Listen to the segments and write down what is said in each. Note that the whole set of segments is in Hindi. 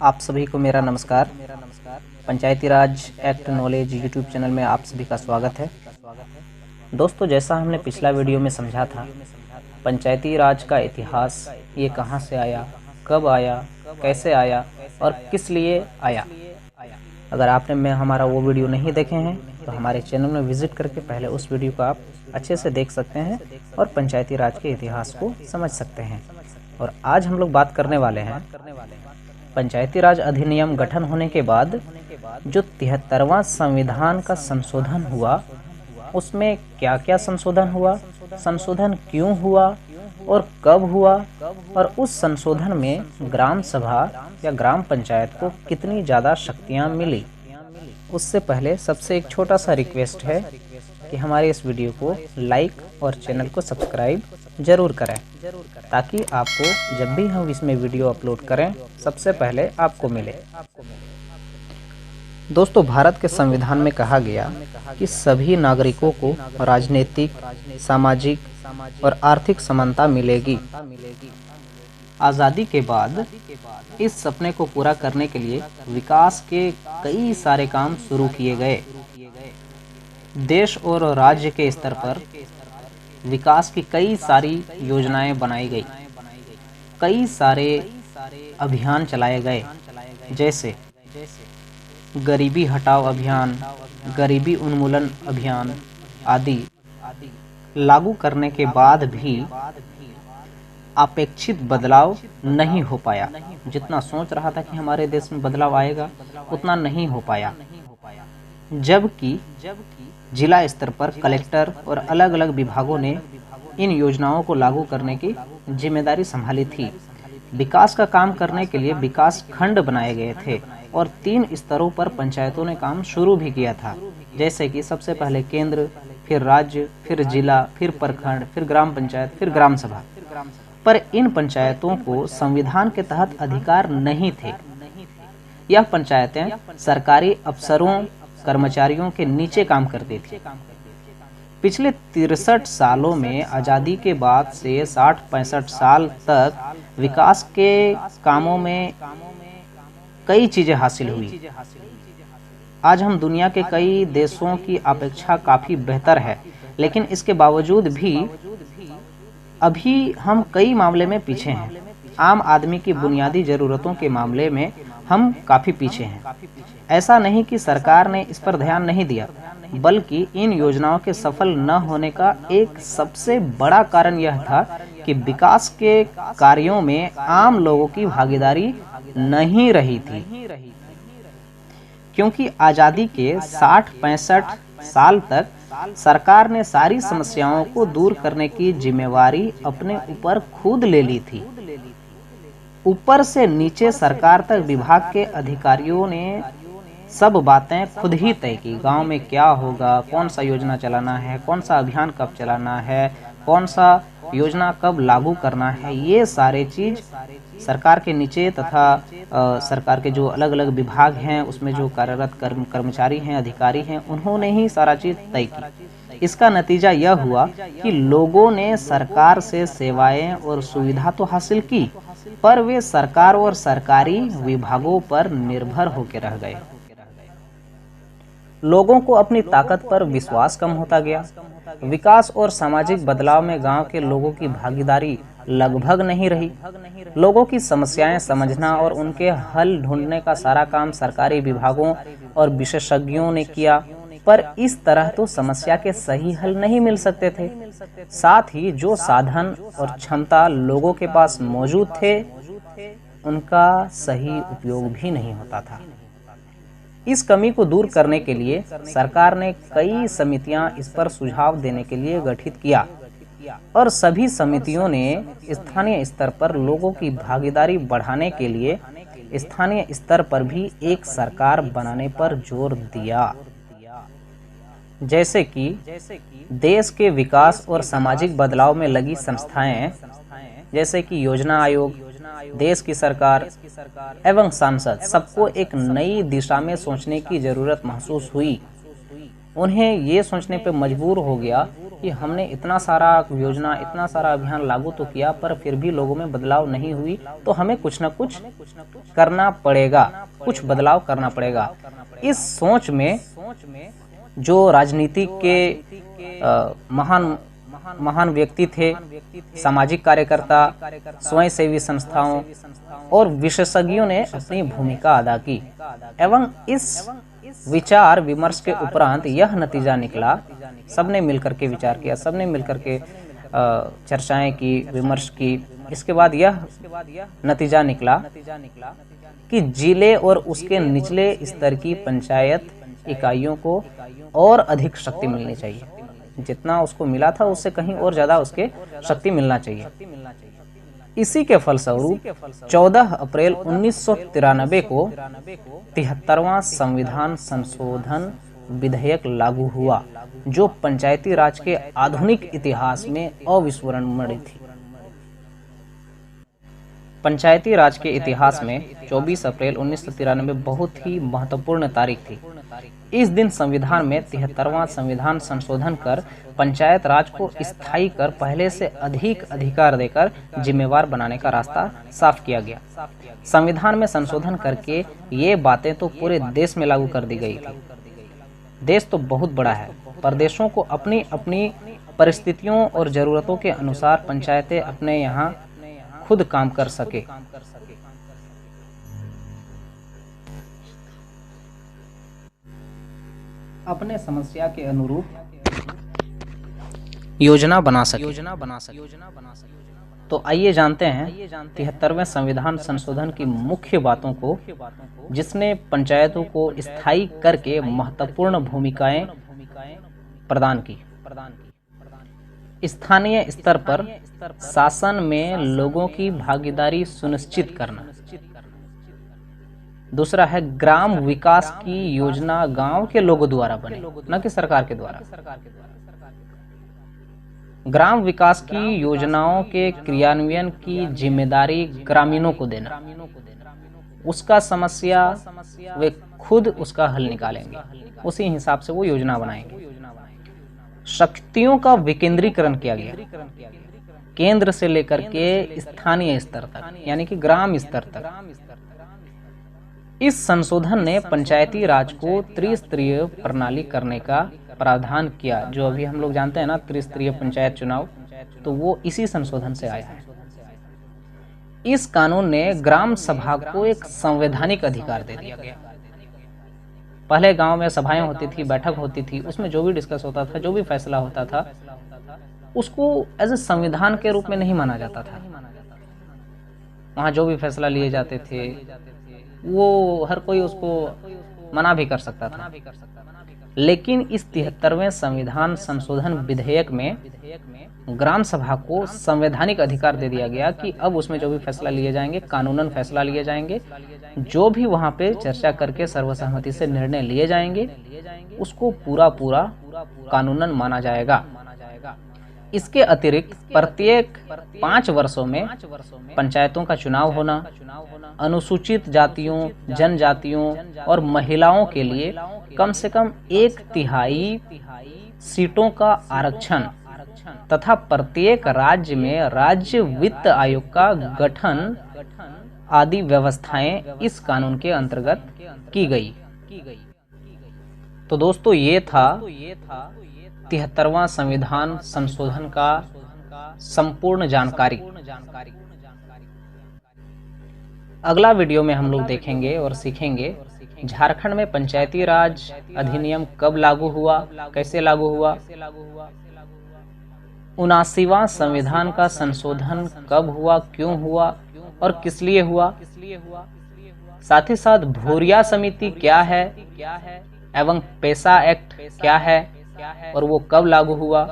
आप सभी को मेरा नमस्कार। पंचायती राज एक्ट नॉलेज यूट्यूब चैनल में आप सभी का स्वागत है। दोस्तों, जैसा हमने पिछला वीडियो में समझा था, पंचायती राज का इतिहास, ये कहां से आया, कब आया, कैसे आया और किस लिए आया। अगर आपने हमारा वो वीडियो नहीं देखे हैं तो हमारे चैनल में विजिट करके पहले उस वीडियो को आप अच्छे से देख सकते हैं और पंचायती राज के इतिहास को समझ सकते हैं। और आज हम लोग बात करने वाले हैं पंचायती राज अधिनियम गठन होने के बाद जो 73वां संविधान का संशोधन हुआ, उसमें क्या क्या संशोधन हुआ, संशोधन क्यों हुआ और कब हुआ, और उस संशोधन में ग्राम सभा या ग्राम पंचायत को कितनी ज़्यादा शक्तियां मिली। उससे पहले सबसे एक छोटा सा रिक्वेस्ट है कि हमारे इस वीडियो को लाइक और चैनल को सब्सक्राइब जरूर करें, ताकि आपको जब भी हम इसमें वीडियो अपलोड करें सबसे पहले आपको मिले। दोस्तों, भारत के संविधान में कहा गया कि सभी नागरिकों को राजनीतिक, सामाजिक और आर्थिक समानता मिलेगी। आज़ादी के बाद इस सपने को पूरा करने के लिए विकास के कई सारे काम शुरू किए गए। देश और राज्य के स्तर पर विकास की कई सारी योजनाएं बनाई गई, कई सारे अभियान चलाए गए, जैसे गरीबी हटाओ अभियान, गरीबी उन्मूलन अभियान आदि। लागू करने के बाद भी अपेक्षित बदलाव नहीं हो पाया। जितना सोच रहा था कि हमारे देश में बदलाव आएगा, उतना नहीं हो पाया। जबकि जिला स्तर पर कलेक्टर और अलग अलग विभागों ने इन योजनाओं को लागू करने की जिम्मेदारी संभाली थी। विकास का काम करने के लिए विकास खंड बनाए गए थे और 3 स्तरों पर पंचायतों ने काम शुरू भी किया था, जैसे कि सबसे पहले केंद्र, फिर राज्य, फिर जिला, फिर प्रखंड, फिर ग्राम पंचायत, फिर ग्राम सभा। पर इन पंचायतों को संविधान के तहत अधिकार नहीं थे। यह पंचायतें सरकारी अफसरों, कर्मचारियों के नीचे काम करती थी। पिछले 63 सालों में आज़ादी के बाद से 60-65 साल तक विकास के कामों में कई चीजें हासिल हुई। आज हम दुनिया के कई देशों की अपेक्षा काफी बेहतर है, लेकिन इसके बावजूद भी अभी हम कई मामले में पीछे हैं। आम आदमी की बुनियादी जरूरतों के मामले में हम काफी पीछे हैं। ऐसा नहीं कि सरकार ने इस पर ध्यान नहीं दिया, बल्कि इन योजनाओं के सफल न होने का एक सबसे बड़ा कारण यह था कि विकास के कार्यों में आम लोगों की भागीदारी नहीं रही थी। क्योंकि आजादी के 60-65 साल तक सरकार ने सारी समस्याओं को दूर करने की जिम्मेवारी अपने ऊपर खुद ले ली थी। ऊपर से नीचे सरकार तक विभाग के अधिकारियों ने सब बातें खुद ही तय की। गांव में क्या होगा, कौन सा योजना चलाना है, कौन सा अभियान कब चलाना है, कौन सा योजना कब लागू करना है, ये सारे चीज सरकार के नीचे तथा सरकार के जो अलग अलग विभाग हैं उसमें जो कार्यरत कर्मचारी हैं, अधिकारी हैं, उन्होंने ही सारा चीज तय की। इसका नतीजा यह हुआ कि लोगों ने सरकार से सेवाएं और सुविधा तो हासिल की, पर वे सरकार और सरकारी विभागों पर निर्भर होकर रह गए। लोगों को अपनी ताकत पर विश्वास कम होता गया। विकास और सामाजिक बदलाव में गांव के लोगों की भागीदारी लगभग नहीं रही। लोगों की समस्याएं समझना और उनके हल ढूंढने का सारा काम सरकारी विभागों और विशेषज्ञों ने किया, पर इस तरह तो समस्या के सही हल नहीं मिल सकते थे। साथ ही जो साधन और क्षमता लोगों के पास मौजूद थे, उनका सही उपयोग भी नहीं होता था। इस कमी को दूर करने के लिए सरकार ने कई समितियां इस पर सुझाव देने के लिए गठित किया और सभी समितियों ने स्थानीय स्तर पर लोगों की भागीदारी बढ़ाने के लिए स्थानीय स्तर पर भी एक सरकार बनाने पर जोर दिया। जैसे कि देश के विकास और सामाजिक बदलाव में लगी संस्थाएं, जैसे कि योजना आयोग, देश की सरकार एवं सांसद, सबको एक नई दिशा में सोचने की जरूरत महसूस हुई। उन्हें ये सोचने पे मजबूर हो गया कि हमने इतना सारा योजना, इतना सारा अभियान लागू तो किया, पर फिर भी लोगों में बदलाव नहीं हुई, तो हमें कुछ न कुछ करना पड़ेगा, कुछ बदलाव करना पड़ेगा। इस सोच में जो राजनीति के महान व्यक्ति थे, सामाजिक कार्यकर्ता, स्वयंसेवी संस्थाओं और विशेषज्ञों ने अपनी भूमिका अदा की एवं इस विचार विमर्श के उपरांत यह नतीजा निकला। सबने मिलकर के विचार किया, सबने मिलकर के चर्चाएं की, विमर्श की। इसके बाद यह नतीजा निकला कि जिले और उसके निचले स्तर की पंचायत इकाइयों को और अधिक शक्ति मिलनी चाहिए। जितना उसको मिला था उससे कहीं और ज्यादा उसके शक्ति मिलना चाहिए। इसी के फलस्वरूप 14 अप्रैल 1993 को 73वां संविधान संशोधन विधेयक लागू हुआ, जो पंचायती राज के आधुनिक इतिहास में अविस्मरणीय थी। पंचायती राज के इतिहास में 24 अप्रैल 1993 बहुत ही महत्वपूर्ण तारीख थी। इस दिन संविधान में 73वां संविधान संशोधन कर पंचायत राज को स्थायी कर पहले से अधिक अधिकार देकर जिम्मेवार बनाने का रास्ता साफ किया गया। संविधान में संशोधन करके ये बातें तो पूरे देश में लागू कर दी गई थी। देश तो बहुत बड़ा है, प्रदेशों को अपनी अपनी परिस्थितियों और जरूरतों के अनुसार पंचायतें अपने यहाँ खुद काम कर सके। अपने समस्या के अनुरूप योजना बना सके। तो आइए जानते हैं 73वें संविधान संशोधन की मुख्य बातों को, जिसने पंचायतों को स्थायी करके महत्वपूर्ण भूमिकाएं प्रदान की। स्थानीय स्तर पर शासन में लोगों की भागीदारी सुनिश्चित करना। दूसरा है ग्राम विकास की योजना गांव के लोगों द्वारा बने, न कि सरकार के द्वारा। ग्राम विकास की योजनाओं के क्रियान्वयन की जिम्मेदारी ग्रामीणों को देना। उसका समस्या वे खुद उसका हल निकालेंगे, उसी हिसाब से वो योजना बनाएंगे। शक्तियों का विकेंद्रीकरण किया गया, केंद्र से लेकर के स्थानीय स्तर तक, यानी कि ग्राम स्तर तक। इस संशोधन ने पंचायती राज को त्रिस्तरीय प्रणाली करने का प्रावधान किया। जो अभी हम लोग जानते हैं ना, त्रिस्तरीय पंचायत चुनाव, तो वो इसी संशोधन से आया है। इस कानून ने ग्राम सभा को एक संवैधानिक अधिकार दे दिया गया। पहले गांव में सभाएं होती थी, बैठक होती थी, उसमें जो भी डिस्कस होता था, जो भी फैसला होता था, उसको एज ए संविधान के रूप में नहीं माना जाता था। वहां जो भी फैसला लिए जाते थे वो हर कोई उसको मना भी कर सकता था। लेकिन इस 73वें संविधान संशोधन विधेयक में ग्राम सभा को संवैधानिक अधिकार दे दिया गया कि अब उसमें जो भी फैसला लिए जाएंगे, कानूनन फैसला लिए जाएंगे, जो भी वहां पे चर्चा करके सर्वसम्मति से निर्णय लिए जाएंगे, उसको पूरा कानूनन माना जाएगा। इसके अतिरिक्त प्रत्येक 5 वर्षों में पंचायतों का चुनाव होना, अनुसूचित जातियों, जनजातियों और महिलाओं के लिए कम से कम 1/3 सीटों का आरक्षण तथा प्रत्येक राज्य में राज्य वित्त आयोग का गठन आदि व्यवस्थाएं इस कानून के अंतर्गत की गई। तो दोस्तों, ये था 73वां संविधान संशोधन का संपूर्ण जानकारी। अगला वीडियो में हम लोग देखेंगे और सीखेंगे झारखंड में पंचायती राज अधिनियम कब लागू हुआ, कैसे लागू हुआ, 79वां संविधान का संशोधन कब हुआ, क्यों हुआ और किस लिए हुआ। साथ ही साथ भूरिया समिति क्या है एवं पेशा एक्ट क्या है और वो कब लागू हुआ,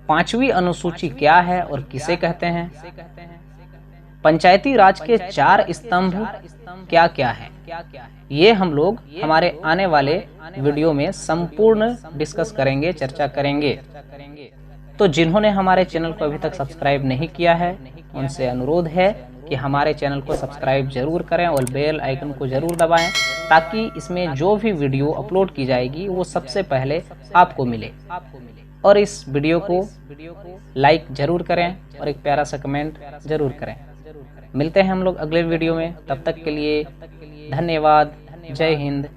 5वीं अनुसूची क्या है और किसे कहते हैं, पंचायती राज के 4 स्तंभ क्या क्या है। ये हम लोग हमारे आने वाले वीडियो में संपूर्ण डिस्कस करेंगे, चर्चा करेंगे। तो जिन्होंने हमारे चैनल को अभी तक सब्सक्राइब नहीं किया है, उनसे अनुरोध है कि हमारे चैनल को सब्सक्राइब जरूर करें और बेल आइकन को जरूर दबाएं ताकि इसमें जो भी वीडियो अपलोड की जाएगी वो सबसे पहले आपको मिले। और इस वीडियो को लाइक जरूर करें और एक प्यारा सा कमेंट जरूर करें। मिलते हैं हम लोग अगले वीडियो में, तब तक के लिए धन्यवाद। जय हिंद,